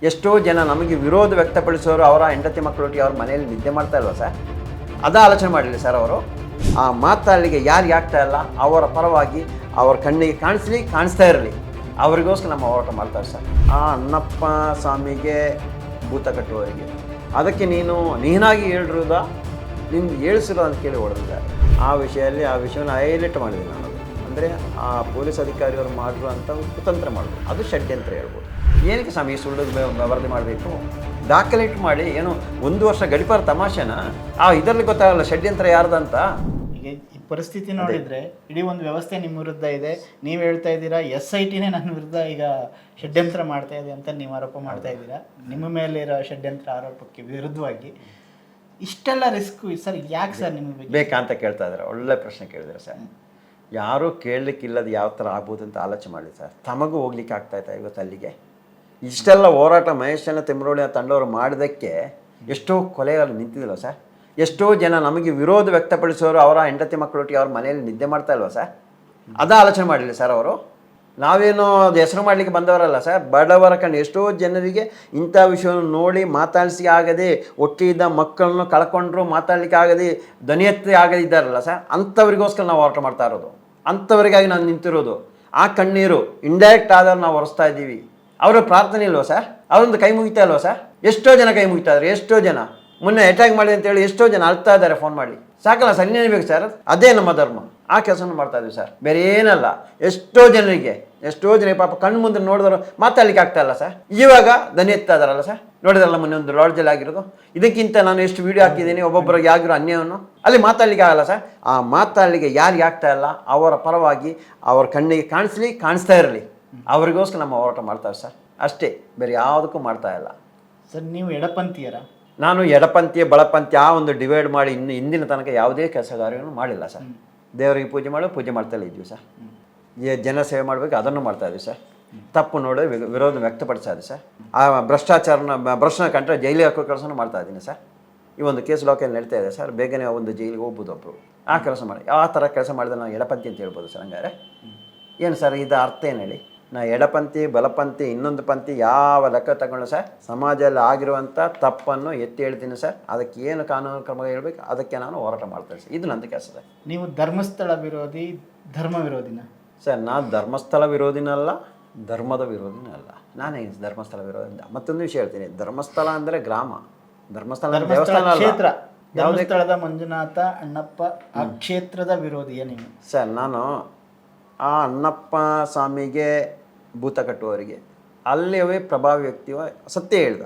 ಎಷ್ಟೋ ಜನ ನಮಗೆ ವಿರೋಧ ವ್ಯಕ್ತಪಡಿಸೋರು ಅವರ ಹೆಂಡತಿ ಮಕ್ಕಳೊಟ್ಟಿಗೆ ಅವ್ರ ಮನೆಯಲ್ಲಿ ನಿದ್ದೆ ಮಾಡ್ತಾ ಇಲ್ವಾ ಸರ್? ಆಲೋಚನೆ ಮಾಡಲಿ ಸರ್ ಅವರು. ಆ ಮಾತಲ್ಲಿಗೆ ಯಾರಿಗೆ ಆಗ್ತಾ ಇಲ್ಲ ಅವರ ಪರವಾಗಿ ಅವ್ರ ಕಣ್ಣಿಗೆ ಕಾಣಿಸ್ತಾ ಇರಲಿ, ಅವರಿಗೋಸ್ಕರ ನಮ್ಮ ಹೋರಾಟ ಮಾಡ್ತಾರೆ ಸರ್. ಆ ಅಣ್ಣಪ್ಪ ಸ್ವಾಮಿಗೆ ಭೂತ ಕಟ್ಟುವವರಿಗೆ ಅದಕ್ಕೆ ನೀನಾಗಿ ಹೇಳಿರುವುದ ನಿಂದು ಹೇಳಿಸಿರೋ ಅಂತ ಕೇಳಿ ಹೊಡೆದಿದ್ದಾರೆ. ಆ ವಿಷಯವನ್ನು ಹೈಲೈಟ್ ಮಾಡಿದೆ ನಾನು. ಅಂದರೆ ಆ ಪೊಲೀಸ್ ಅಧಿಕಾರಿಯವರು ಮಾಡಿರುವಂಥ ಕುತಂತ್ರ ಮಾಡೋದು, ಅದು ಷಡ್ಯಂತ್ರ ಹೇಳ್ಬೋದು. ಏನಕ್ಕೆ ಸ್ವಾಮಿ ಸುಳ್ಳು ವರದಿ ಮಾಡಬೇಕು? ದಾಖಲೇಟ್ ಮಾಡಿ ಏನು 1 ವರ್ಷ ಗಡಿಪಾರ ತಮಾಷೆನ? ಇದರಲ್ಲಿ ಗೊತ್ತಾಗಲ್ಲ ಷಡ್ಯಂತ್ರ ಯಾರ್ದಂತ. ಈಗ ಈ ಪರಿಸ್ಥಿತಿ ನೋಡಿದರೆ ಇಡೀ ಒಂದು ವ್ಯವಸ್ಥೆ ನಿಮ್ಮ ವಿರುದ್ಧ ಇದೆ. ನೀವು ಹೇಳ್ತಾ ಇದ್ದೀರಾ SITನೇ ನನ್ನ ವಿರುದ್ಧ ಈಗ ಷಡ್ಯಂತ್ರ ಮಾಡ್ತಾ ಇದೆ ಅಂತ ನೀವು ಆರೋಪ ಮಾಡ್ತಾ ಇದ್ದೀರಾ. ನಿಮ್ಮ ಮೇಲೆ ಇರೋ ಷಡ್ಯಂತ್ರ ಆರೋಪಕ್ಕೆ ವಿರುದ್ಧವಾಗಿ ಇಷ್ಟೆಲ್ಲ ರಿಸ್ಕ್ ಸರ್ ಯಾಕೆ ಸರ್ ನಿಮಗೆ ಬೇಕಂತ ಕೇಳ್ತಾ ಇದ್ದಾರೆ? ಒಳ್ಳೆ ಪ್ರಶ್ನೆ ಕೇಳಿದ್ರೆ ಸರ್. ಯಾರೂ ಕೇಳಲಿಕ್ಕಿಲ್ಲದ ಯಾವ ಥರ ಆಗ್ಬೋದು ಅಂತ ಆಲೋಚನೆ ಮಾಡಿ ಸರ್. ತಮಗೂ ಹೋಗ್ಲಿಕ್ಕೆ ಆಗ್ತಾಯಿತ್ತ ಇವತ್ತು ಅಲ್ಲಿಗೆ? ಇಷ್ಟೆಲ್ಲ ಹೋರಾಟ ಮಹೇಶನ ತಿಮ್ಮರೋಳಿ ತಂಡವರು ಮಾಡಿದ್ದಕ್ಕೆ ಎಷ್ಟೋ ಕೊಲೆಗಳು ನಿಂತಿದ್ದಿಲ್ಲ ಸರ್? ಎಷ್ಟೋ ಜನ ನಮಗೆ ವಿರೋಧ ವ್ಯಕ್ತಪಡಿಸೋರು ಅವರ ಹೆಂಡತಿ ಮಕ್ಕಳೊಟ್ಟಿಗೆ ಅವ್ರ ಮನೆಯಲ್ಲಿ ನಿದ್ದೆ ಮಾಡ್ತಾ ಇಲ್ವಾ ಸರ್? ಆಲೋಚನೆ ಮಾಡಲಿ ಸರ್ ಅವರು. ನಾವೇನೋ ಅದು ಹೆಸರು ಮಾಡಲಿಕ್ಕೆ ಬಂದವರಲ್ಲ ಸರ್. ಬಡವರ ಕಣ್ಣು ಎಷ್ಟೋ ಜನರಿಗೆ ಇಂಥ ವಿಷಯವನ್ನು ನೋಡಿ ಮಾತಾಡಿಸಿ ಆಗದೆ, ಒಟ್ಟಿದ್ದ ಮಕ್ಕಳನ್ನು ಕಳ್ಕೊಂಡ್ರು ಮಾತಾಡಲಿಕ್ಕೆ ಆಗದೆ, ಧ್ವನಿ ಎತ್ತಿ ಆಗದೆ ಇದ್ದಾರಲ್ಲ ಸರ್, ಅಂಥವ್ರಿಗೋಸ್ಕರ ನಾವು ಹೋರಾಟ ಮಾಡ್ತಾ ಇರೋದು. ಅಂಥವ್ರಿಗಾಗಿ ನಾನು ನಿಂತಿರೋದು. ಆ ಕಣ್ಣೀರು ಇಂಡೈರೆಕ್ಟ್ ಆದವ್ರು ನಾವು ಒರೆಸ್ತಾ ಇದ್ದೀವಿ. ಅವರ ಪ್ರಾರ್ಥನೆ ಇಲ್ವಾ ಸರ್? ಅವರೊಂದು ಕೈ ಮುಗಿತಾ ಇಲ್ವಾ ಸರ್? ಎಷ್ಟೋ ಜನ ಕೈ ಮುಗಿತಾ ಇದ್ದಾರೆ. ಎಷ್ಟೋ ಜನ ಮೊನ್ನೆ ಅಟ್ಯಾಕ್ ಮಾಡಿ ಅಂತೇಳಿ ಎಷ್ಟೋ ಜನ ಅಳ್ತಾ ಇದ್ದಾರೆ ಫೋನ್ ಮಾಡಿ. ಸಾಕಲ್ಲ ಸರ್, ಇನ್ನೇನು ಬೇಕು ಸರ್? ಅದೇ ನಮ್ಮ ಧರ್ಮ. ಆ ಕೆಲಸವನ್ನು ಮಾಡ್ತಾ ಇದ್ದೀವಿ ಸರ್, ಬೇರೆ ಏನಲ್ಲ. ಎಷ್ಟೋ ಜನರಿಗೆ ಪಾಪ ಕಣ್ಣು ಮುಂದೆ ನೋಡಿದ್ರು ಮಾತಾಡ್ಲಿಕ್ಕೆ ಆಗ್ತಾ ಇಲ್ಲ ಸರ್. ಇವಾಗ ದನಿ ಎತ್ತಾ ಇದಾರಲ್ಲ ಸರ್, ನೋಡಿದ್ರಲ್ಲ ಮೊನ್ನೆ ಒಂದು ಲಾಡ್ಜಲ್ಲಿ ಆಗಿರೋದು. ಇದಕ್ಕಿಂತ ನಾನು ಎಷ್ಟು ವಿಡಿಯೋ ಹಾಕಿದ್ದೀನಿ ಒಬ್ಬೊಬ್ಬರಿಗೆ ಆಗಿರೋ ಅನ್ಯಾಯವನ್ನು. ಅಲ್ಲಿ ಮಾತಾಡ್ಲಿಕ್ಕೆ ಆಗಲ್ಲ ಸರ್. ಆ ಮಾತಾಡ್ಲಿಕ್ಕೆ ಯಾರಿಗೆ ಆಗ್ತಾ ಇಲ್ಲ ಅವರ ಪರವಾಗಿ ಅವ್ರ ಕಣ್ಣಿಗೆ ಕಾಣಿಸ್ತಾ ಇರಲಿ, ಅವರಿಗೋಸ್ಕರ ನಮ್ಮ ಹೋರಾಟ ಮಾಡ್ತಾರೆ ಸರ್. ಅಷ್ಟೇ, ಬೇರೆ ಯಾವುದಕ್ಕೂ ಮಾಡ್ತಾ ಇಲ್ಲ ಸರ್. ನೀವು ಎಡಪಂಥೀಯರ? ನಾನು ಎಡಪಂಥೀಯ ಬಳಪಂಥಿ ಆ ಒಂದು ಡಿವೈಡ್ ಮಾಡಿ ಇಂದಿನ ತನಕ ಯಾವುದೇ ಕೆಲಸ ಕಾರ್ಯವನ್ನು ಮಾಡಿಲ್ಲ ಸರ್. ದೇವರಿಗೆ ಪೂಜೆ ಮಾಡ್ತಲೇ ಇದ್ವಿ ಸರ್. ಜನ ಸೇವೆ ಮಾಡಬೇಕು, ಅದನ್ನು ಮಾಡ್ತಾ ಇದ್ವಿ ಸರ್. ತಪ್ಪು ನೋಡಿ ವಿರೋಧ ವ್ಯಕ್ತಪಡಿಸ್ತಾ ಇದ್ವಿ ಸರ್. ಆ ಭ್ರಷ್ಟ ಕಂಡ್ರೆ ಜೈಲಿಗೆ ಹಾಕೋ ಕೆಲಸನೂ ಮಾಡ್ತಾ ಇದ್ದೀನಿ ಸರ್. ಈ ಒಂದು ಕೇಸ್ ಲೋಕಲ್ಲಿ ನಡೀತಾ ಇದೆ ಸರ್. ಬೇಗನೆ ಒಂದು ಜೈಲಿಗೆ ಹೋಗ್ಬೋದು ಒಬ್ಬರು. ಆ ಕೆಲಸ ಮಾಡಿ ಆ ಥರ ಕೆಲಸ ಮಾಡಿದ್ರೆ ನಾನು ಎಡಪಂಥಿ ಅಂತ ಹೇಳ್ಬೋದು ಸರ್. ಹಂಗಾರೆ ಏನು ಸರ್ ಇದು ಅರ್ಥ ಏನು ಹೇಳಿ? ನಾ ಎಡಪಂಥಿ ಬಲಪಂಥಿ ಇನ್ನೊಂದು ಪಂಥಿ ಯಾವ ಲೆಕ್ಕ ತಗೊಂಡು ಸರ್ ಸಮಾಜದಲ್ಲಿ ಆಗಿರುವಂಥ ತಪ್ಪನ್ನು ಎತ್ತಿ ಹೇಳ್ತೀನಿ ಸರ್. ಅದಕ್ಕೆ ಏನು ಕಾನೂನು ಕ್ರಮ ಹೇಳ್ಬೇಕು ಅದಕ್ಕೆ ನಾನು ಹೋರಾಟ ಮಾಡ್ತೇನೆ ಸರ್. ಇದು ನಂದು ಕೆಲಸ ಸರ್. ನೀವು ಧರ್ಮಸ್ಥಳ ವಿರೋಧಿ, ಧರ್ಮ ವಿರೋಧಿನ? ಸರ್ ನಾನು ಧರ್ಮಸ್ಥಳ ವಿರೋಧಿನಲ್ಲ, ಧರ್ಮದ ವಿರೋಧಿನೂ ಅಲ್ಲ. ನಾನೇ ಧರ್ಮಸ್ಥಳ ವಿರೋಧಿ. ಮತ್ತೊಂದು ವಿಷಯ ಹೇಳ್ತೀನಿ, ಧರ್ಮಸ್ಥಳ ಅಂದರೆ ಗ್ರಾಮ, ಧರ್ಮಸ್ಥಳ ದೇವಸ್ಥಾನ ಕ್ಷೇತ್ರ. ಧರ್ಮಸ್ಥಳದ ಮಂಜುನಾಥ ಅಣ್ಣಪ್ಪ ಆ ಕ್ಷೇತ್ರದ ವಿರೋಧಿಯ ನೀವು? ಸರ್ ನಾನು ಆ ಅಣ್ಣಪ್ಪ ಸ್ವಾಮಿಗೆ ಭೂತ ಕಟ್ಟುವವರಿಗೆ ಅಲ್ಲಿಯವೇ ಪ್ರಭಾವಿ ವ್ಯಕ್ತಿಯ ಸತ್ಯ ಹೇಳ್ದ.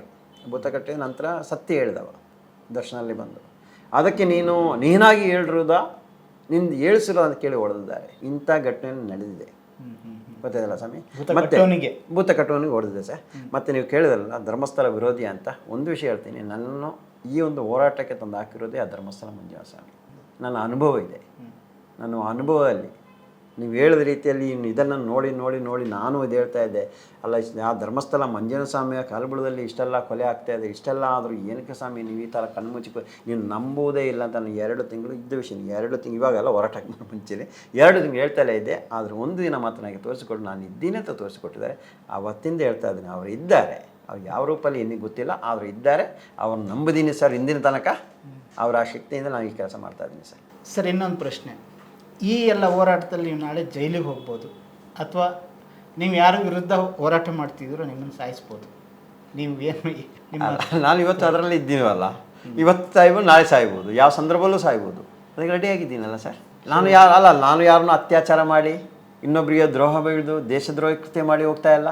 ಭೂತ ಕಟ್ಟಿದ ನಂತರ ಸತ್ಯ ಹೇಳ್ದವ ದರ್ಶನಲ್ಲಿ ಬಂದು. ಅದಕ್ಕೆ ನೀನಾಗಿ ಹೇಳಿರುವುದ ನಿಂದು ಹೇಳಿಸಿರೋ ಅಂತ ಕೇಳಿ ಹೊಡೆದಿದ್ದಾರೆ. ಇಂಥ ಘಟನೆ ನಡೆದಿದೆ, ಗೊತ್ತಿದೆಯಲ್ಲ ಸ್ವಾಮಿ. ಮತ್ತೆ ಭೂತ ಕಟ್ಟುವವನಿಗೆ ಹೊಡೆದಿದೆ ಸರ್. ಮತ್ತು ನೀವು ಕೇಳಿದ್ರಲ್ಲ ಧರ್ಮಸ್ಥಳ ವಿರೋಧಿ ಅಂತ, ಒಂದು ವಿಷಯ ಹೇಳ್ತೀನಿ. ನನ್ನನ್ನು ಈ ಒಂದು ಹೋರಾಟಕ್ಕೆ ತಂದು ಹಾಕಿರೋದೇ ಆ ಧರ್ಮಸ್ಥಳ ಮಂಜುನಾಥ ಸ್ವಾಮಿ. ನನ್ನ ಅನುಭವ ಇದೆ. ನನ್ನ ಅನುಭವದಲ್ಲಿ ನೀವು ಹೇಳಿದ ರೀತಿಯಲ್ಲಿ ಇದನ್ನು ನೋಡಿ ನಾನು ಇದು ಹೇಳ್ತಾ ಇದ್ದೆ. ಅಲ್ಲ, ಆ ಧರ್ಮಸ್ಥಳ ಮಂಜುನಾಥ ಸ್ವಾಮಿಯ ಕಾಲುಬುಳದಲ್ಲಿ ಇಷ್ಟೆಲ್ಲ ಕೊಲೆ ಆಗ್ತಾಯಿದೆ, ಇಷ್ಟೆಲ್ಲ ಆದರೂ ಏನಕ್ಕೆ ಸ್ವಾಮಿ ನೀವು ಈ ಥರ ಕಣ್ಮುಚ್ಚಿ ನೀವು ನಂಬುವುದೇ ಇಲ್ಲ ಅಂತ ನಾನು 2 ತಿಂಗಳು ಇದ್ದ ವಿಷಯ. 2 ತಿಂಗಳು ಇವಾಗೆಲ್ಲ ಹೋರಾಟಕ್ಕೆ ಮುಂಚೆನೆ 2 ತಿಂಗಳು ಹೇಳ್ತಾಲೇ ಇದ್ದೆ. ಆದರೆ ಒಂದು ದಿನ ಮಾತ್ರ ನನಗೆ ತೋರಿಸಿಕೊಟ್ಟು ನಾನು ಇದ್ದೀನಿ ಅಂತ ತೋರಿಸಿಕೊಟ್ಟಿದ್ದಾರೆ. ಆವತ್ತಿಂದ ಹೇಳ್ತಾ ಇದ್ದೀನಿ, ಅವರು ಇದ್ದಾರೆ. ಅವ್ರು ಯಾವ ರೂಪಲ್ಲಿ ಏನಿಗೆ ಗೊತ್ತಿಲ್ಲ, ಅವರು ಇದ್ದಾರೆ. ಅವ್ರನ್ನ ನಂಬಿದ್ದೀನಿ ಸರ್. ಇಂದಿನ ತನಕ ಅವರ ಆ ಶಕ್ತಿಯಿಂದ ನಾನು ಈ ಕೆಲಸ ಮಾಡ್ತಾಯಿದ್ದೀನಿ ಸರ್. ಸರ್ ಇನ್ನೊಂದು ಪ್ರಶ್ನೆ, ಈ ಎಲ್ಲ ಹೋರಾಟದಲ್ಲಿ ನೀವು ನಾಳೆ ಜೈಲಿಗೆ ಹೋಗ್ಬೋದು, ಅಥವಾ ನೀವು ಯಾರ ವಿರುದ್ಧ ಹೋರಾಟ ಮಾಡ್ತಿದ್ದೀರೋ ನಿಮ್ಮನ್ನು ಸಾಯಿಸ್ಬೋದು. ನೀವು ಏನು ನಾನು ಇವತ್ತು ಅದರಲ್ಲಿ ಇದ್ದೀನಲ್ಲ, ಇವತ್ತು ಸಾಯ್ಬೋದು, ನಾಳೆ ಸಾಯ್ಬೋದು, ಯಾವ ಸಂದರ್ಭದಲ್ಲೂ ಸಾಯ್ಬೋದು. ಅದಕ್ಕೆ ರೆಡಿಯಾಗಿದ್ದೀನಲ್ಲ ಸರ್. ನಾನು ಯಾರನ್ನೂ ಅತ್ಯಾಚಾರ ಮಾಡಿ ಇನ್ನೊಬ್ಬರಿಗೆ ದ್ರೋಹ ಬೀಳ್ದು ದೇಶದ್ರೋಹ ಕೃತ್ಯ ಮಾಡಿ ಹೋಗ್ತಾ ಇಲ್ಲ.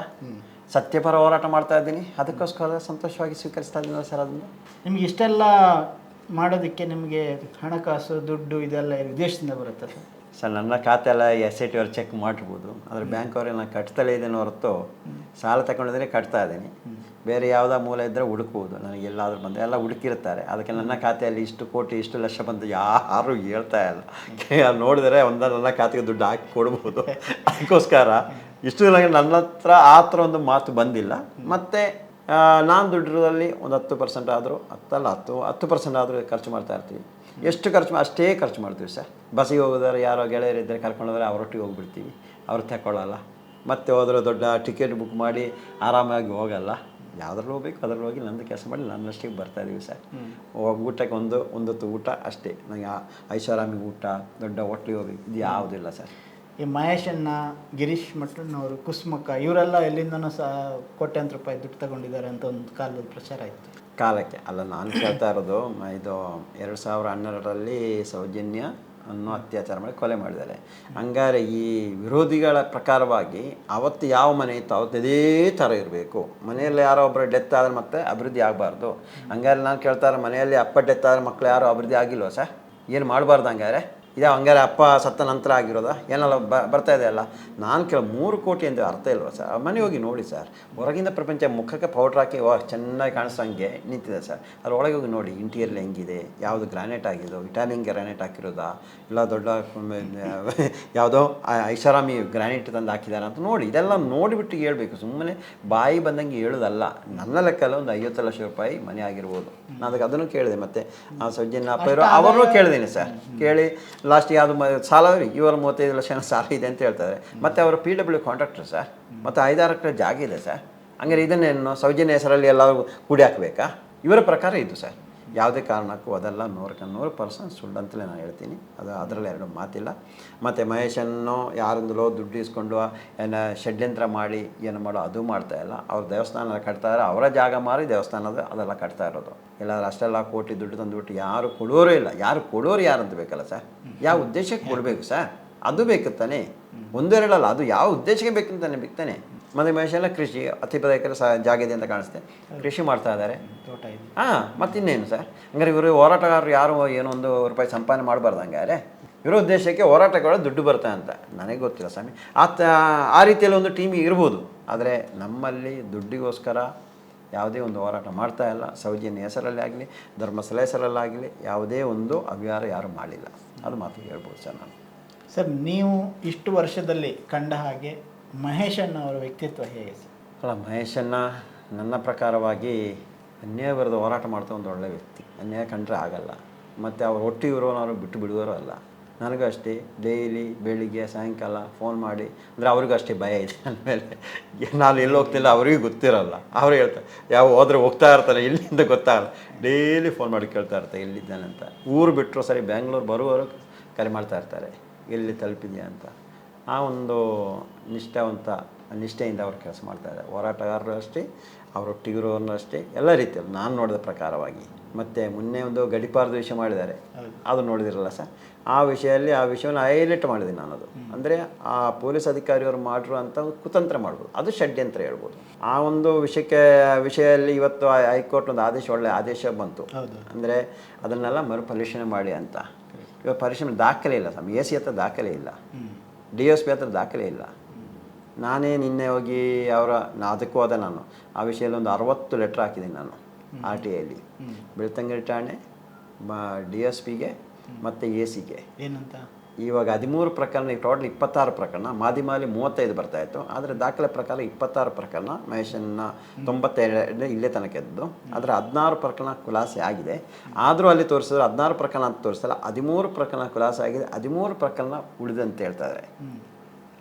ಸತ್ಯಪರ ಹೋರಾಟ ಮಾಡ್ತಾ ಇದ್ದೀನಿ. ಅದಕ್ಕೋಸ್ಕರ ಸಂತೋಷವಾಗಿ ಸ್ವೀಕರಿಸ್ತಾ ಇದ್ದೀನಲ್ಲ ಸರ್. ಅದನ್ನು ನಿಮಗೆ ಇಷ್ಟೆಲ್ಲ ಮಾಡೋದಕ್ಕೆ ನಿಮಗೆ ಹಣಕಾಸು ದುಡ್ಡು ಇದೆಲ್ಲ ವಿದೇಶದಿಂದ ಬರುತ್ತೆ ಸರ್? ಸರ್ ನನ್ನ ಖಾತೆ ಎಲ್ಲ SIT ಅವ್ರು ಚೆಕ್ ಮಾಡಿರ್ಬೋದು. ಆದರೆ ಬ್ಯಾಂಕ್ ಅವ್ರಿಗೆ ನಾನು ಕಟ್ತಲೇ ಇದ್ದೇನೆ ಹೊರತು ಸಾಲ ತಗೊಂಡಿದ್ರೆ ಕಟ್ತಾ ಇದ್ದೀನಿ. ಬೇರೆ ಯಾವುದೋ ಮೂಲ ಇದ್ದರೆ ಹುಡುಕ್ಬೋದು. ನನಗೆ ಎಲ್ಲಾದರೂ ಬಂದು ಎಲ್ಲ ಹುಡುಕಿರ್ತಾರೆ. ಅದಕ್ಕೆ ನನ್ನ ಖಾತೆಯಲ್ಲಿ ಇಷ್ಟು ಕೋಟಿ ಇಷ್ಟು ಲಕ್ಷ ಬಂದು ಯಾರು ಹೇಳ್ತಾ ಇಲ್ಲ. ನೋಡಿದರೆ ನನ್ನ ಖಾತೆಗೆ ದುಡ್ಡು ಹಾಕಿ ಕೊಡ್ಬೋದು. ಅದಕ್ಕೋಸ್ಕರ ಇಷ್ಟು ನನ್ನ ಹತ್ರ ಆ ಥರ ಒಂದು ಮಾತು ಬಂದಿಲ್ಲ. ಮತ್ತು ನಾನು ದುಡ್ಡರಲ್ಲಿ ಒಂದು 10% ಆದರೂ 10% ಆದರೂ ಖರ್ಚು ಮಾಡ್ತಾ ಇರ್ತೀವಿ. ಎಷ್ಟು ಖರ್ಚು ಅಷ್ಟೇ ಖರ್ಚು ಮಾಡ್ತೀವಿ ಸರ್. ಬಸ್ಸಿಗೆ ಹೋಗೋದಾರೆ ಯಾರೋ ಗೆಳೆಯರಿದ್ದರೆ ಕರ್ಕೊಂಡೋದ್ರೆ ಅವರೊಟ್ಟಿಗೆ ಹೋಗ್ಬಿಡ್ತೀವಿ. ಅವ್ರು ತಗೊಳ್ಳಲ್ಲ. ಮತ್ತೆ ಹೋದ್ರೆ ದೊಡ್ಡ ಟಿಕೆಟ್ ಬುಕ್ ಮಾಡಿ ಆರಾಮಾಗಿ ಹೋಗಲ್ಲ. ಯಾವುದ್ರಲ್ಲಿ ಹೋಗ್ಬೇಕು ಅದರಲ್ಲಿ ಹೋಗಿ ನಂದು ಕೆಲಸ ಮಾಡಿ ನನ್ನಷ್ಟಿಗೆ ಬರ್ತಾಯಿದ್ದೀವಿ ಸರ್. ಊಟಕ್ಕೆ ಒಂದೊತ್ತು ಊಟ ಅಷ್ಟೇ. ನನಗೆ ಐಷಾರಾಮಿ ಊಟ, ದೊಡ್ಡ ಹೋಟ್ಲಿಗೆ ಹೋಗ್ಬೇಕು ಇದು ಯಾವುದಿಲ್ಲ ಸರ್. ಈ ಮಹೇಶ್ ಅಣ್ಣ, ಗಿರೀಶ್ ಮಟ್ಟಣ್ಣವರು, ಕುಸುಮಕ್ಕ ಇವರೆಲ್ಲ ಎಲ್ಲಿಂದನೂ ಕೋಟ್ಯಾಂತರ ರೂಪಾಯಿ ದುಡ್ಡು ತಗೊಂಡಿದ್ದಾರೆ ಅಂತ ಒಂದು ಕಾಲದಲ್ಲಿ ಪ್ರಚಾರ ಆಯಿತು. ಕಾಲಕ್ಕೆ ಅಲ್ಲ, ನಾನು ಕೇಳ್ತಾ ಇರೋದು ಇದು 2012ರಲ್ಲಿ ಸೌಜನ್ಯ ಅನ್ನೋ ಅತ್ಯಾಚಾರ ಮಾಡಿ ಕೊಲೆ ಮಾಡಿದ್ದಾರೆ. ಹಂಗಾರೆ ಈ ವಿರೋಧಿಗಳ ಪ್ರಕಾರವಾಗಿ ಅವತ್ತು ಯಾವ ಮನೆ ಇತ್ತು ಅವತ್ತು ಇದೇ ಥರ ಇರಬೇಕು. ಮನೆಯಲ್ಲಿ ಯಾರೋ ಒಬ್ಬರು ಡೆತ್ ಆದರೆ ಮತ್ತೆ ಅಭಿವೃದ್ಧಿ ಆಗಬಾರ್ದು. ಹಂಗಾರೆ ನಾನು ಕೇಳ್ತಾರೆ, ಮನೆಯಲ್ಲಿ ಅಪ್ಪ ಡೆತ್ ಆದರೆ ಮಕ್ಕಳು ಯಾರು ಅಭಿವೃದ್ಧಿ ಆಗಿಲ್ವ ಸರ್? ಏನು ಮಾಡಬಾರ್ದು ಹಂಗಾರೆ? ಇದೇ ಹಂಗಾರೆ ಅಪ್ಪ ಸತ್ತ ನಂತರ ಆಗಿರೋದಾ? ಏನೆಲ್ಲ ಬರ್ತಾ ಇದೆ ಅಲ್ಲ. ನಾನು ಕೇಳೋ 3 ಕೋಟಿ ಅಂತ ಅರ್ಥ ಇಲ್ವ ಸರ್? ಮನೆ ಹೋಗಿ ನೋಡಿ ಸರ್, ಹೊರಗಿಂದ ಪ್ರಪಂಚ ಮುಖಕ್ಕೆ ಪೌಡ್ರ್ ಹಾಕಿ ಚೆನ್ನಾಗಿ ಕಾಣಿಸೋಂಗೆ ನಿಂತಿದೆ ಸರ್. ಅದ್ರ ಒಳಗೆ ಹೋಗಿ ನೋಡಿ ಇಂಟೀರಿಯರ್ ಹೆಂಗಿದೆ, ಯಾವುದು ಗ್ರಾನೈಟ್ ಆಗಿದೋ, ಇಟಾಲಿಯನ್ ಗ್ರಾನೈಟ್ ಹಾಕಿರೋದಾ, ಇಲ್ಲ ದೊಡ್ಡ ಯಾವುದೋ ಐಷಾರಾಮಿ ಗ್ರಾನೈಟ್ ತಂದು ಹಾಕಿದ್ದಾರೆ ಅಂತ ನೋಡಿ. ಇದೆಲ್ಲ ನೋಡಿಬಿಟ್ಟು ಹೇಳ್ಬೇಕು, ಸುಮ್ಮನೆ ಬಾಯಿ ಬಂದಂಗೆ ಹೇಳೋದಲ್ಲ. ನನ್ನ ಲೆಕ್ಕಲ್ಲ ಒಂದು 50 ಲಕ್ಷ ರೂಪಾಯಿ ಮನೆ ಆಗಿರ್ಬೋದು. ನಾನು ಅದನ್ನು ಕೇಳಿದೆ. ಮತ್ತು ಸೌಜನ್ಯ ಅಪ್ಪ ಇರೋ ಅವರನ್ನು ಕೇಳಿದ್ದೀನಿ ಸರ್. ಕೇಳಿ ಲಾಸ್ಟಿಗೆ ಯಾವುದು ಸಾಲ ಇವರು 35 ಲಕ್ಷ ಸಾಲ ಇದೆ ಅಂತ ಹೇಳ್ತಾರೆ. ಮತ್ತು ಅವರು PW ಕಾಂಟ್ರಾಕ್ಟರ್ ಸರ್, ಮತ್ತು 5-6 ಎಕರೆ ಜಾಗ ಇದೆ ಸರ್. ಹಂಗಾರೆ ಇದನ್ನೇನು ಸೌಜನ್ಯ ಹೆಸರಲ್ಲಿ ಎಲ್ಲರೂ ಕೂಡಿ ಹಾಕಬೇಕಾ? ಇವರ ಪ್ರಕಾರ ಇದು ಸರ್. ಯಾವುದೇ ಕಾರಣಕ್ಕೂ ಅದೆಲ್ಲ 100% ಸುಳ್ಳು ಅಂತಲೇ ನಾನು ಹೇಳ್ತೀನಿ. ಅದರಲ್ಲಿ ಎರಡು ಮಾತಿಲ್ಲ. ಮತ್ತು ಮಹೇಶನ್ನು ಯಾರಿಂದಲೋ ದುಡ್ಡು ಇಸ್ಕೊಂಡು ಏನು ಷಡ್ಯಂತ್ರ ಮಾಡಿ ಏನು ಮಾಡೋ ಅದು ಮಾಡ್ತಾಯಿಲ್ಲ. ಅವ್ರು ದೇವಸ್ಥಾನ ಕಟ್ತಾರೆ, ಅವರ ಜಾಗ ಮಾರಿ ದೇವಸ್ಥಾನದ ಅದೆಲ್ಲ ಕಟ್ತಾ ಇರೋದು. ಇಲ್ಲಾಂದ್ರೆ ಅಷ್ಟೆಲ್ಲ ಕೋಟಿ ದುಡ್ಡು ತಂದುಬಿಟ್ಟು ಯಾರು ಕೊಡೋರೂ ಇಲ್ಲ. ಯಾರು ಅಂತ ಬೇಕಲ್ಲ ಸರ್? ಯಾವ ಉದ್ದೇಶಕ್ಕೆ ಕೊಡಬೇಕು ಸರ್? ಅದು ಬೇಕು ತಾನೆ, ಒಂದೆರಡಲ್ಲ, ಅದು ಯಾವ ಉದ್ದೇಶಕ್ಕೆ ಬೇಕಂತಾನೆ ಬೇಕ್ತಾನೆ. ಮತ್ತು ಮಹೇಶೆಲ್ಲ ಕೃಷಿ 10 ಎಕರೆ ಜಾಗ ಇದೆ ಅಂತ ಕಾಣಿಸುತ್ತೆ, ಕೃಷಿ ಮಾಡ್ತಾ ಇದ್ದಾರೆ. ತೋಟ ಇದೆ. ಮತ್ತಿನ್ನೇನು ಸರ್? ಹಂಗಾರೆ ಇವರು ಹೋರಾಟಗಾರರು ಯಾರು ಏನೋ ₹1 ಸಂಪಾದನೆ ಮಾಡಬಾರ್ದು. ಹಂಗಾರೆ ಇರೋ ಉದ್ದೇಶಕ್ಕೆ ಹೋರಾಟಗಳು ದುಡ್ಡು ಬರ್ತಾ ಅಂತ ನನಗೆ ಗೊತ್ತಿಲ್ಲ ಸ್ವಾಮಿ. ಆ ರೀತಿಯಲ್ಲಿ ಒಂದು ಟೀಮ್ ಇರ್ಬೋದು. ಆದರೆ ನಮ್ಮಲ್ಲಿ ದುಡ್ಡಿಗೋಸ್ಕರ ಯಾವುದೇ ಒಂದು ಹೋರಾಟ ಮಾಡ್ತಾ ಇಲ್ಲ. ಸೌಜನ್ಯ ಹೆಸರಲ್ಲಿ ಆಗಲಿ, ಧರ್ಮಸ್ಥಳ ಹೆಸರಲ್ಲಾಗಲಿ ಯಾವುದೇ ಒಂದು ಅವ್ಯವಹಾರ ಯಾರು ಮಾಡಲಿಲ್ಲ. ಅದು ಮಾತು ಹೇಳ್ಬೋದು ಸರ್ ನಾನು. ಸರ್, ನೀವು ಇಷ್ಟು ವರ್ಷದಲ್ಲಿ ಕಂಡ ಹಾಗೆ ಮಹೇಶಣ್ಣ ಅವರ ವ್ಯಕ್ತಿತ್ವ ಹೇಗೆ ಸರ್? ಅಲ್ಲ, ಮಹೇಶಣ್ಣ ನನ್ನ ಪ್ರಕಾರವಾಗಿ ಅನ್ಯಾಯ ವಿರುದ್ಧ ಹೋರಾಟ ಮಾಡ್ತಾ ಒಂದು ಒಳ್ಳೆಯ ವ್ಯಕ್ತಿ. ಅನ್ಯಾಯ ಕಂಡ್ರೆ ಆಗಲ್ಲ. ಮತ್ತು ಅವ್ರು ಒಟ್ಟಿಗೆ ಇರೋನವರು ಬಿಟ್ಟು ಬಿಡುವವರು ಅಲ್ಲ. ನನಗೂ ಅಷ್ಟೇ ಡೈಲಿ ಬೆಳಿಗ್ಗೆ ಸಾಯಂಕಾಲ ಫೋನ್ ಮಾಡಿ, ಅಂದರೆ ಅವ್ರಿಗೂ ಅಷ್ಟೇ ಭಯ ಇದೆ ನನ್ನ ಮೇಲೆ. ನಾನು ಎಲ್ಲಿ ಹೋಗ್ತಿಲ್ಲ ಅವರಿಗೂ ಗೊತ್ತಿರೋಲ್ಲ. ಅವ್ರು ಹೇಳ್ತಾರೆ, ಯಾವ ಹೋದ್ರೆ ಹೋಗ್ತಾ ಇರ್ತಾರೆ, ಎಲ್ಲಿಂದ ಗೊತ್ತಾಗಲ್ಲ. ಡೈಲಿ ಫೋನ್ ಮಾಡಿ ಕೇಳ್ತಾ ಇರ್ತಾರೆ ಎಲ್ಲಿದ್ದಾನೆ ಅಂತ. ಊರು ಬಿಟ್ಟರು ಸರಿ ಬೆಂಗಳೂರು ಬರುವವರು ಕರೆ ಮಾಡ್ತಾ ಇರ್ತಾರೆ, ಎಲ್ಲಿ ತಲುಪಿದೆಯಾ ಅಂತ. ಆ ಒಂದು ನಿಷ್ಠೆಯಿಂದ ಅವ್ರು ಕೆಲಸ ಮಾಡ್ತಾಯಿದ್ದಾರೆ. ಹೋರಾಟಗಾರರು ಅಷ್ಟೇ, ಅವರೊಟ್ಟಿಗಿರೋರು ಅಷ್ಟೇ, ಎಲ್ಲ ರೀತಿಯಲ್ಲಿ ನಾನು ನೋಡಿದ ಪ್ರಕಾರವಾಗಿ. ಮತ್ತು ಮೊನ್ನೆ ಒಂದು ಗಡಿಪಾರದ ವಿಷಯ ಮಾಡಿದ್ದಾರೆ, ಅದು ನೋಡಿದಿರಲ್ಲ ಸರ್. ಆ ವಿಷಯವನ್ನು ಹೈಲೈಟ್ ಮಾಡಿದ್ದೀನಿ ನಾನು. ಅದು ಅಂದರೆ ಆ ಪೊಲೀಸ್ ಅಧಿಕಾರಿಯವರು ಮಾಡಿರುವಂಥ ಕುತಂತ್ರ ಮಾಡ್ಬೋದು, ಅದು ಷಡ್ಯಂತ್ರ ಹೇಳ್ಬೋದು. ಆ ಒಂದು ವಿಷಯದಲ್ಲಿ ಇವತ್ತು ಹೈಕೋರ್ಟ್ ಒಂದು ಒಳ್ಳೆಯ ಆದೇಶ ಬಂತು. ಅಂದರೆ ಅದನ್ನೆಲ್ಲ ಮರುಪರಿಶೀಲನೆ ಮಾಡಿ ಅಂತ. ಇವಾಗ ಪರಿಶೀಲನೆ ದಾಖಲೆ ಇಲ್ಲ ಸ್ವಾಮಿ. AC ಹತ್ರ ದಾಖಲೆ ಇಲ್ಲ, DSP ಹತ್ರ ದಾಖಲೆ ಇಲ್ಲ. ನಾನೇ ನಿನ್ನೆ ಹೋಗಿ ಅದಕ್ಕೂ ಹೋದೆ ನಾನು. ಆ ವಿಷಯದಲ್ಲಿ ಒಂದು 60 ಲೆಟ್ರ್ ಹಾಕಿದ್ದೀನಿ ನಾನು RTIಯಲ್ಲಿ. ಬೆಳ್ತಂಗಡಿ ಠಾಣೆ, DSPಗೆ ಮತ್ತು AC ಗೆ. ಏನಂತ? ಇವಾಗ 13 ಪ್ರಕರಣ, ಟೋಟಲ್ 26 ಪ್ರಕರಣ. ಮಾಧ್ಯಮದಲ್ಲಿ 35 ಬರ್ತಾಯಿತ್ತು, ಆದರೆ ದಾಖಲೆ ಪ್ರಕಾರ 26 ಪ್ರಕರಣ. ಮಹೇಶನ್ನ 92 ಇಲ್ಲೇ ತನಕ ಎದ್ದು. ಆದರೆ 16 ಪ್ರಕರಣ ಖುಲಾಸೆ ಆಗಿದೆ. ಆದರೂ ಅಲ್ಲಿ ತೋರಿಸಿದ್ರೆ 16 ಪ್ರಕರಣ ಅಂತ ತೋರಿಸಲ್ಲ, 13 ಪ್ರಕರಣ ಖುಲಾಸೆ ಆಗಿದೆ, 13 ಪ್ರಕರಣ ಉಳಿದಂತ ಹೇಳ್ತಾರೆ.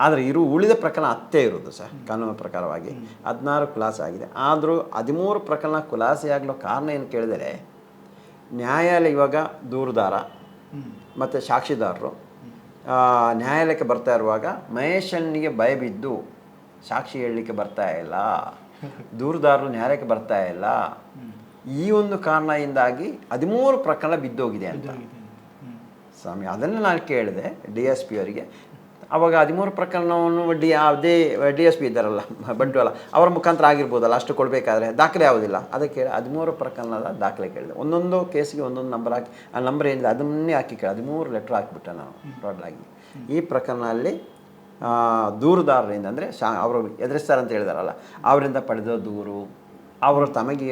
ಆದರೆ ಉಳಿದ ಪ್ರಕರಣ 10 ಇರೋದು ಸರ್ ಕಾನೂನು ಪ್ರಕಾರವಾಗಿ. 16 ಖುಲಾಸೆ ಆಗಿದೆ. ಆದರೂ 13 ಪ್ರಕರಣ ಖುಲಾಸೆ ಆಗಲು ಕಾರಣ ಏನು ಕೇಳಿದರೆ, ನ್ಯಾಯಾಲಯ ಇವಾಗ ದೂರುದಾರ ಮತ್ತು ಸಾಕ್ಷಿದಾರರು ನ್ಯಾಯಾಲಯಕ್ಕೆ ಬರ್ತಾ ಇರುವಾಗ ಮಹೇಶನ್ನಿಗೆ ಭಯ ಬಿದ್ದು ಸಾಕ್ಷಿ ಹೇಳಲಿಕ್ಕೆ ಬರ್ತಾ ಇಲ್ಲ, ದೂರುದಾರರು ನ್ಯಾಯಾಲಯಕ್ಕೆ ಬರ್ತಾ ಇಲ್ಲ. ಈ ಒಂದು ಕಾರಣದಿಂದಾಗಿ 13 ಪ್ರಕರಣ ಬಿದ್ದೋಗಿದೆ ಅಂತ ಸ್ವಾಮಿ. ಅದನ್ನು ನಾನು ಕೇಳಿದೆ DSP ಅವರಿಗೆ. ಆವಾಗ 13 ಪ್ರಕರಣವನ್ನು ಅದೇ DSP ಇದ್ದಾರಲ್ಲ ಬಂಟು ಅಲ್ಲ, ಅವರ ಮುಖಾಂತರ ಆಗಿರ್ಬೋದಲ್ಲ, ಅಷ್ಟು ಕೊಡಬೇಕಾದ್ರೆ ದಾಖಲೆ ಯಾವುದಿಲ್ಲ. ಅದಕ್ಕೆ 13 ಪ್ರಕರಣದ ದಾಖಲೆ ಕೇಳಿದೆ. ಒಂದೊಂದು ಕೇಸಿಗೆ ಒಂದೊಂದು ನಂಬರ್ ಹಾಕಿ, ಆ ನಂಬರ್ ಏನಿದೆ ಅದನ್ನೇ ಹಾಕಿ ಕೇಳಿ 13 ಲೆಟ್ರ್ ಹಾಕಿಬಿಟ್ಟೆ ನಾನು ಟೋಟಲಾಗಿ. ಈ ಪ್ರಕರಣದಲ್ಲಿ ದೂರುದಾರರಿಂದ, ಅಂದರೆ ಅವರು ಎದುರಿಸ್ತಾರಂತ ಹೇಳಿದಾರಲ್ಲ, ಅವರಿಂದ ಪಡೆದ ದೂರು, ಅವರು ತಮಗೆ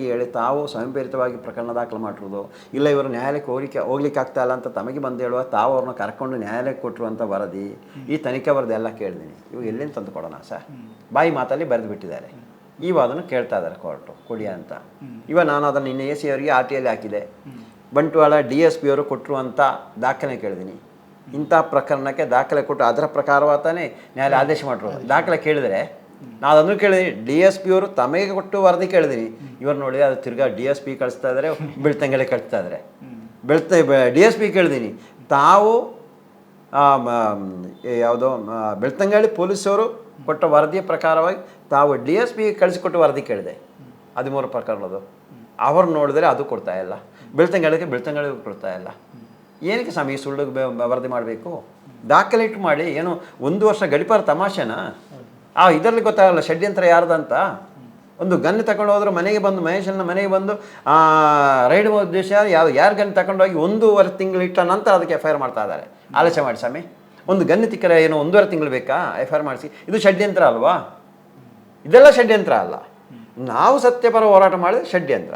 ಹೇಳಿ ತಾವು ಸ್ವಯಂಪ್ರೇರಿತವಾಗಿ ಪ್ರಕರಣ ದಾಖಲು ಮಾಡಿರೋದು, ಇಲ್ಲ ಇವರು ನ್ಯಾಯಾಲಯಕ್ಕೆ ಹೋಗ್ಲಿಕ್ಕೆ ಆಗ್ತಾ ಇಲ್ಲ ಅಂತ ತಮಗೆ ಬಂದು ಹೇಳುವ ತಾವು ಅವ್ರನ್ನ ಕರ್ಕೊಂಡು ನ್ಯಾಯಾಲಯಕ್ಕೆ ಕೊಟ್ಟಿರುವಂಥ ವರದಿ, ಈ ತನಿಖೆ ವರದಿ ಎಲ್ಲ ಕೇಳಿದ್ದೀನಿ. ಇವು ಎಲ್ಲಿಂದ ತಂದು ಕೊಡೋಣ ಸರ್? ಬಾಯಿ ಮಾತಲ್ಲಿ ಬರೆದು ಬಿಟ್ಟಿದ್ದಾರೆ. ಅದನ್ನು ಕೇಳ್ತಾ ಇದ್ದಾರೆ ಕೋರ್ಟು ಕೊಡಿ ಅಂತ. ನಾನು ಅದನ್ನು ನಿನ್ನೆ AC ಅವರಿಗೆ RTIಯಲ್ಲಿ ಹಾಕಿದೆ. ಬಂಟ್ವಾಳ DSP ಅವರು ಕೊಟ್ಟಿರುವಂಥ ದಾಖಲೆ ಕೇಳಿದ್ದೀನಿ. ಇಂಥ ಪ್ರಕರಣಕ್ಕೆ ದಾಖಲೆ ಕೊಟ್ಟು ಅದರ ಪ್ರಕಾರವಾತಾನೆ ನ್ಯಾಯಾಲಯ ಆದೇಶ ಮಾಡಿರೋದು. ದಾಖಲೆ ಕೇಳಿದರೆ ನಾನು ಅದನ್ನು ಕೇಳಿದೀನಿ, DSP ಅವರು ತಮಗೆ ಕೊಟ್ಟು ವರದಿ ಕೇಳಿದೀನಿ. ಇವ್ರು ನೋಡಿ ಅದು ತಿರ್ಗಾ DSP ಕಳಿಸ್ತಾ ಇದ್ದಾರೆ, ಬೆಳ್ತಂಗಡಿ ಕಳಿಸ್ತಾ ಇದ್ದಾರೆ. DSP ಕೇಳಿದೀನಿ, ತಾವು ಯಾವುದೋ ಬೆಳ್ತಂಗಡಿ ಪೊಲೀಸವರು ಕೊಟ್ಟ ವರದಿಯ ಪ್ರಕಾರವಾಗಿ ತಾವು DSP ಕಳಿಸಿಕೊಟ್ಟು ವರದಿ ಕೇಳಿದೆ 13 ಪ್ರಕರಣದ್ದು. ಅವರು ನೋಡಿದ್ರೆ ಅದು ಕೊಡ್ತಾ ಇಲ್ಲ, ಬೆಳ್ತಂಗಡಿಗೆ ಕೊಡ್ತಾ ಇಲ್ಲ. ಏನಕ್ಕೆ ಸ್ವಾಮಿ ಸುಳ್ಳು ವರದಿ ಮಾಡಬೇಕು? ದಾಖಲೆ ಇಟ್ಟು ಮಾಡಿ. ಏನು 1 ವರ್ಷ ಗಡಿಪಾರ ತಮಾಷೆನಾ? ಇದರಲ್ಲಿ ಗೊತ್ತಾಗಲ್ಲ ಷಡ್ಯಂತ್ರ ಯಾರ್ದಂತ. ಒಂದು ಗನ್ ತಗೊಂಡು ಹೋದ್ರೆ ಮಹೇಶನ ಮನೆಗೆ ಬಂದು ರೈಡ್ ಉದ್ದೇಶ ಯಾರು ಗನ್ ತಗೊಂಡೋಗಿ 1.5 ತಿಂಗಳು ಇಟ್ಟ ನಂತರ ಅದಕ್ಕೆ FIR ಮಾಡ್ತಾ ಇದ್ದಾರೆ. ಆಲೋಚನೆ ಮಾಡಿ ಸ್ವಾಮಿ, ಒಂದು ಗನ್ ತಿಕ್ಕರೆ ಏನು 1.5 ತಿಂಗಳು ಬೇಕಾ FIR ಮಾಡಿಸಿ? ಇದು ಷಡ್ಯಂತ್ರ ಅಲ್ವಾ? ಇದೆಲ್ಲ ಷಡ್ಯಂತ್ರ ಅಲ್ಲ. ನಾವು ಸತ್ಯಪರ ಹೋರಾಟ ಮಾಡಿದ್ರೆ ಷಡ್ಯಂತ್ರ.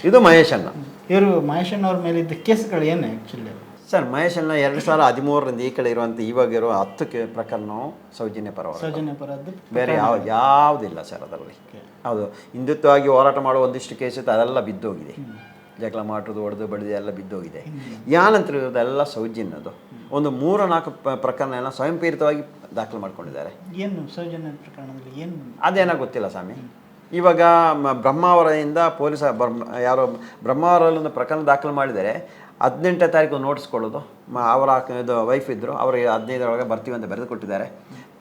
ಇದು ಮಹೇಶನ್ನ. ಇವರು ಮಹೇಶಣ್ಣವ್ರ ಮೇಲೆ ಇದ್ದ ಕೇಸ್ಗಳು ಏನು ಆ್ಯಕ್ಚುಲಿ? ಸರ್, ಮಹೇಶನ್ನ 2013ರಿಂದ ಈ ಕಡೆ ಇರುವಂಥ ಇವಾಗಿರೋ 10 ಪ್ರಕರಣವು ಸೌಜನ್ಯ ಪರದ್ದು ಬೇರೆ ಯಾವುದಿಲ್ಲ ಸರ್ ಅದರಲ್ಲಿ. ಹೌದು, ಹಿಂದುತ್ವವಾಗಿ ಹೋರಾಟ ಮಾಡೋ ಒಂದಿಷ್ಟು ಕೇಸ್ ಇತ್ತು, ಅದೆಲ್ಲ ಬಿದ್ದೋಗಿದೆ. ಜಗಳ ಮಾಡೋದು, ಹೊಡೆದು ಬಡಿದು ಎಲ್ಲ ಬಿದ್ದೋಗಿದೆ. ಯಾನಂತರ ಇರೋದೆಲ್ಲ ಸೌಜನ್ಯದು. ಒಂದು 3-4 ಪ್ರಕರಣ ಎಲ್ಲ ಸ್ವಯಂ ಪ್ರೇರಿತವಾಗಿ ದಾಖಲು ಮಾಡ್ಕೊಂಡಿದ್ದಾರೆ. ಏನು ಸೌಜನ್ಯ ಪ್ರಕರಣದಲ್ಲಿ ಏನು ಅದೇನೋ ಗೊತ್ತಿಲ್ಲ ಸ್ವಾಮಿ. ಇವಾಗ ಬ್ರಹ್ಮಾವರದಿಂದ ಪೊಲೀಸ ಯಾರೋ ಬ್ರಹ್ಮಾವರಲ್ಲೊಂದು ಪ್ರಕರಣ ದಾಖಲು ಮಾಡಿದರೆ 18ನೇ ತಾರೀಕು ನೋಟಿಸ್ ಕೊಡೋದು. ಅವರ ಇದು ವೈಫ್ ಇದ್ದರು, ಅವರಿಗೆ 15ರೊಳಗೆ ಬರ್ತೀವಿ ಅಂತ ಬರೆದು ಕೊಟ್ಟಿದ್ದಾರೆ.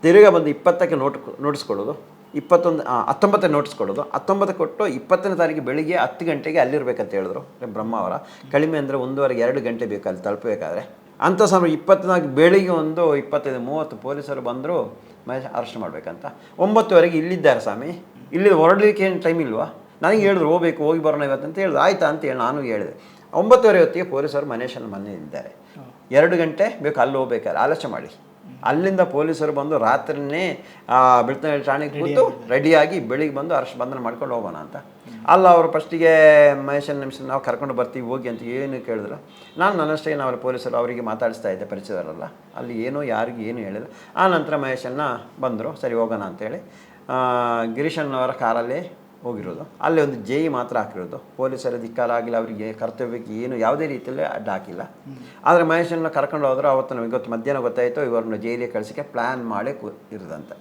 ತಿರುಗಾ ಬಂದು 20ಕ್ಕೆ ನೋಟಿಸ್ ಕೊಡೋದು, 19 ನೋಟಿಸ್ ಕೊಡೋದು, 19 ಕೊಟ್ಟು 20ನೇ ತಾರೀಕು ಬೆಳಿಗ್ಗೆ 10 ಗಂಟೆಗೆ ಅಲ್ಲಿರ್ಬೇಕಂತ ಹೇಳಿದ್ರು. ಬ್ರಹ್ಮಾವರ ಕಡಿಮೆ ಅಂದರೆ 1.5-2 ಗಂಟೆ ಬೇಕು ಅಲ್ಲಿ ತಲುಪಬೇಕಾದ್ರೆ. ಅಂಥ ಸಮಯ 24 ಬೆಳಿಗ್ಗೆ 25-30 ಪೊಲೀಸರು ಬಂದರು ಮಹೇಶ್ ಅರೆಸ್ಟ್ ಮಾಡಬೇಕಂತ. 9ವರೆಗೆ ಇಲ್ಲಿದ್ದಾರೆ ಸ್ವಾಮಿ. ಇಲ್ಲಿ ಹೊರಡಲಿಕ್ಕೆ ಏನು ಟೈಮ್ ಇಲ್ವಾ? ನನಗೆ ಹೇಳಿದ್ರು ಹೋಗ್ಬೇಕು, ಹೋಗಿ ಬರೋಣ ಇವತ್ತು ಅಂತ ಹೇಳಿದ್ರು. ಆಯ್ತಾ ಅಂತೇಳಿ ನಾನು ಹೇಳಿದೆ. 9:30 ಹೊತ್ತಿಗೆ ಪೊಲೀಸರು ಮಹೇಶನ ಮನೆ ಇದ್ದಾರೆ. 2 ಗಂಟೆ ಬೇಕು ಅಲ್ಲಿ ಹೋಗ್ಬೇಕಾದ್ರೆ. ಆಲೋಚನೆ ಮಾಡಿ, ಅಲ್ಲಿಂದ ಪೊಲೀಸರು ಬಂದು ರಾತ್ರಿನೇ ಬೆಳ್ತಂಗಡಿ ಠಾಣೆಗೆ ಕೂತು ರೆಡಿಯಾಗಿ ಬೆಳಿಗ್ಗೆ ಬಂದು ಬಂಧನ ಮಾಡ್ಕೊಂಡು ಹೋಗೋಣ ಅಂತ. ಅಲ್ಲ ಅವರು ಫಸ್ಟಿಗೆ ಮಹೇಶನ ನಿಮಿಷ ನಾವು ಕರ್ಕೊಂಡು ಬರ್ತೀವಿ ಹೋಗಿ ಅಂತ ಏನು ಕೇಳಿದ್ರು. ನಾನು ನನ್ನಷ್ಟೇ ನಾವು ಪೊಲೀಸರು ಅವರಿಗೆ ಮಾತಾಡಿಸ್ತಾ ಇದ್ದೆ, ಪರಿಚಯದವರಲ್ಲ. ಅಲ್ಲಿ ಏನೋ ಯಾರಿಗೂ ಏನು ಹೇಳಿಲ್ಲ. ಆ ನಂತರ ಮಹೇಶನ್ನ ಬಂದರು, ಸರಿ ಹೋಗೋಣ ಅಂತೇಳಿ ಗಿರೀಶಣ್ಣವರ ಕಾರಲ್ಲೇ ಹೋಗಿರೋದು. ಅಲ್ಲಿ ಒಂದು ಜೈ ಮಾತ್ರ ಹಾಕಿರೋದು. ಪೊಲೀಸರ ಧಿಕ್ಕಾರಾಗಿಲ್ಲ, ಅವರಿಗೆ ಕರ್ತವ್ಯಕ್ಕೆ ಏನು ಯಾವುದೇ ರೀತಿಯಲ್ಲಿ ಅಡ್ಡ ಹಾಕಿಲ್ಲ. ಆದರೆ ಮಹೇಶನ್ನ ಕರ್ಕೊಂಡು ಹೋದ್ರು. ಅವತ್ತು ನಮಗೆ ಮಧ್ಯಾಹ್ನ ಗೊತ್ತಾಯಿತು ಇವ್ರನ್ನ ಜೈಲಿಗೆ ಕಳಿಸೋಕ್ಕೆ ಪ್ಲ್ಯಾನ್ ಮಾಡಿ ಇರೋದಂತ.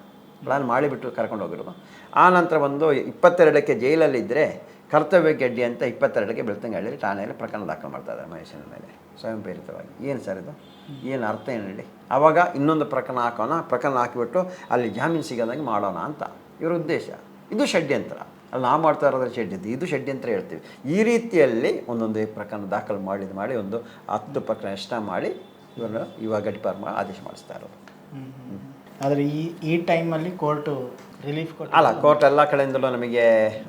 ಪ್ಲ್ಯಾನ್ ಮಾಡಿಬಿಟ್ಟು ಕರ್ಕೊಂಡು ಹೋಗಿರೋದು. ಆ ನಂತರ ಬಂದು 22ಕ್ಕೆ ಜೈಲಲ್ಲಿದ್ದರೆ ಕರ್ತವ್ಯಕ್ಕೆ ಅಡ್ಡಿ ಅಂತ 22ಕ್ಕೆ ಬೆಳ್ತಂಗಡಿಯಲ್ಲಿ ಠಾಣೆಯಲ್ಲಿ ಪ್ರಕರಣ ದಾಖಲು ಮಾಡ್ತಾ ಇದ್ದಾರೆ ಮಹೇಶನ ಮೇಲೆ ಸ್ವಯಂ ಪ್ರೇರಿತವಾಗಿ. ಏನು ಸರ್ ಇದು? ಏನು ಅರ್ಥ ಏನು ಹೇಳಿ? ಆವಾಗ ಇನ್ನೊಂದು ಪ್ರಕರಣ ಹಾಕಿಬಿಟ್ಟು ಅಲ್ಲಿ ಜಾಮೀನು ಸಿಗೋದಂಗೆ ಮಾಡೋಣ ಅಂತ ಇವರ ಉದ್ದೇಶ. ಇದು ಷಡ್ಯಂತ್ರ. ಅಲ್ಲಿ ನಾವು ಮಾಡ್ತಾ ಇರೋದ್ರ ಷಡ್ಯಂತ್ರ, ಇದು ಷಡ್ಯಂತ್ರ ಹೇಳ್ತೀವಿ. ಈ ರೀತಿಯಲ್ಲಿ ಒಂದೊಂದು ಪ್ರಕರಣ ದಾಖಲು ಮಾಡಿ ಒಂದು 10 ಪ್ರಕರಣ ಇಷ್ಟ ಮಾಡಿ ಇವರು ಇವಾಗ ಗಡಿಪಾರ ಆದೇಶ ಮಾಡಿಸ್ತಾ ಇರೋದು. ಆದರೆ ಈ ಟೈಮಲ್ಲಿ ಕೋರ್ಟು ರಿಲೀಫ್ ಅಲ್ಲ, ಕೋರ್ಟ್ ಎಲ್ಲ ಕಡೆಯಿಂದಲೂ ನಮಗೆ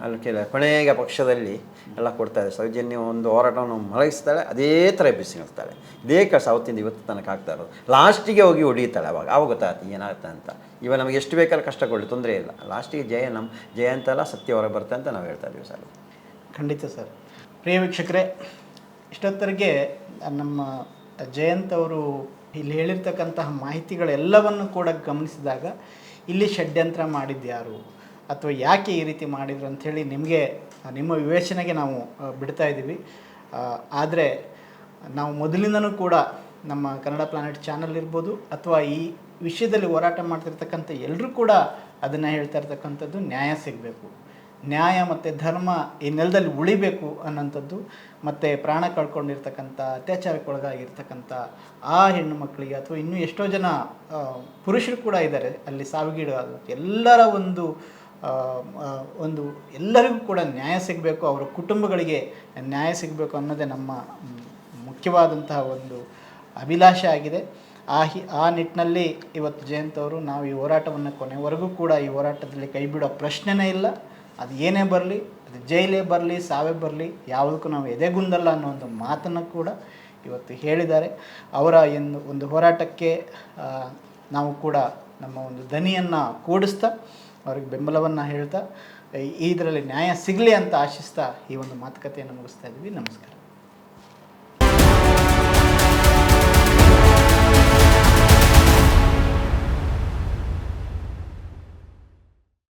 ಅಲ್ಲಿ ಕೊನೆಗೆ ಪಕ್ಷದಲ್ಲಿ ಎಲ್ಲ ಕೊಡ್ತಾ ಇದೆ. ಸೌಜನ್ಯ ಒಂದು ಹೋರಾಟವನ್ನು ಮಲಗಿಸ್ತಾಳೆ, ಅದೇ ಥರ ಎಬ್ಬಿಸಿರ್ತಾಳೆ. ಇದೇ ಕೆಲಸ ಅವತ್ತಿಂದ ಇವತ್ತು ತನಕ ಆಗ್ತಾ ಇರೋದು. ಲಾಸ್ಟಿಗೆ ಹೋಗಿ ಹೊಡಿತಾಳೆ. ಅವಾಗ ಗೊತ್ತಾಗುತ್ತೆ ಏನಾಗುತ್ತೆ ಅಂತ. ಇವಾಗ ನಮಗೆ ಎಷ್ಟು ಬೇಕಾದ್ರೆ ಕಷ್ಟ ಕೊಡಲಿ, ತೊಂದರೆ ಇಲ್ಲ. ಲಾಸ್ಟಿಗೆ ಜಯ ಅಂತಲ್ಲ, ಸತ್ಯ ಹೊರಗೆ ಬರುತ್ತೆ ಅಂತ ನಾವು ಹೇಳ್ತಾ ಇದ್ದೀವಿ ಸರ್. ಖಂಡಿತ ಸರ್. ಪ್ರಿಯ ವೀಕ್ಷಕರೇ, ಇಷ್ಟೊತ್ತರಿಗೆ ನಮ್ಮ ಜಯಂತ್ ಅವರು ಇಲ್ಲಿ ಹೇಳಿರ್ತಕ್ಕಂತಹ ಮಾಹಿತಿಗಳೆಲ್ಲವನ್ನು ಕೂಡ ಗಮನಿಸಿದಾಗ ಇಲ್ಲಿ ಷಡ್ಯಂತ್ರ ಮಾಡಿದ್ಯಾರು ಅಥವಾ ಯಾಕೆ ಈ ರೀತಿ ಮಾಡಿದ್ರು ಅಂಥೇಳಿ ನಿಮ್ಮ ವಿವೇಚನೆಗೆ ನಾವು ಬಿಡ್ತಾ ಇದ್ದೀವಿ. ಆದರೆ ನಾವು ಮೊದಲಿಂದನೂ ಕೂಡ ನಮ್ಮ ಕನ್ನಡ ಪ್ಲಾನೆಟ್ ಚಾನಲ್ ಇರ್ಬೋದು ಅಥವಾ ಈ ವಿಷಯದಲ್ಲಿ ಹೋರಾಟ ಮಾಡ್ತಿರ್ತಕ್ಕಂಥ ಎಲ್ಲರೂ ಕೂಡ ಅದನ್ನು ಹೇಳ್ತಾ ಇರ್ತಕ್ಕಂಥದ್ದು ನ್ಯಾಯ ಸಿಗಬೇಕು, ನ್ಯಾಯ ಮತ್ತು ಧರ್ಮ ಈ ನೆಲದಲ್ಲಿ ಉಳಿಬೇಕು ಅನ್ನೋಂಥದ್ದು, ಮತ್ತು ಪ್ರಾಣ ಕಳ್ಕೊಂಡಿರ್ತಕ್ಕಂಥ ಅತ್ಯಾಚಾರಕ್ಕೊಳಗಾಗಿರ್ತಕ್ಕಂಥ ಆ ಹೆಣ್ಣು ಮಕ್ಕಳಿಗೆ ಅಥವಾ ಇನ್ನೂ ಎಷ್ಟೋ ಜನ ಪುರುಷರು ಕೂಡ ಇದ್ದಾರೆ ಅಲ್ಲಿ ಸಾವಿಗೀಡಾದ ಎಲ್ಲರ ಒಂದು ಎಲ್ಲರಿಗೂ ಕೂಡ ನ್ಯಾಯ ಸಿಗಬೇಕು, ಅವರ ಕುಟುಂಬಗಳಿಗೆ ನ್ಯಾಯ ಸಿಗಬೇಕು ಅನ್ನೋದೇ ನಮ್ಮ ಮುಖ್ಯವಾದಂತಹ ಒಂದು ಅಭಿಲಾಷೆ ಆಗಿದೆ. ಆ ನಿಟ್ಟಿನಲ್ಲಿ ಇವತ್ತು ಜಯಂತ್ ಅವರು ನಾವು ಈ ಹೋರಾಟವನ್ನು ಕೊನೆವರೆಗೂ ಕೂಡ ಈ ಹೋರಾಟದಲ್ಲಿ ಕೈ ಬಿಡೋ ಪ್ರಶ್ನೆನೇ ಇಲ್ಲ. ಅದು ಏನೇ ಬರಲಿ, ಅದು ಜೈಲೇ ಬರಲಿ, ಸಾವೇ ಬರಲಿ, ಯಾವುದಕ್ಕೂ ನಾವು ಎದೆಗುಂದಲ್ಲ ಅನ್ನೋ ಒಂದು ಮಾತನ್ನು ಕೂಡ ಇವತ್ತು ಹೇಳಿದ್ದಾರೆ. ಅವರ ಒಂದು ಹೋರಾಟಕ್ಕೆ ನಾವು ಕೂಡ ನಮ್ಮ ಒಂದು ದನಿಯನ್ನು ಕೂಡಿಸ್ತಾ ಅವ್ರಿಗೆ ಬೆಂಬಲವನ್ನು ಹೇಳ್ತಾ ಇದರಲ್ಲಿ ನ್ಯಾಯ ಸಿಗಲಿ ಅಂತ ಆಶಿಸ್ತಾ ಈ ಒಂದು ಮಾತುಕತೆಯನ್ನು ಮುಗಿಸ್ತಾ ಇದ್ದೀವಿ. ನಮಸ್ಕಾರ.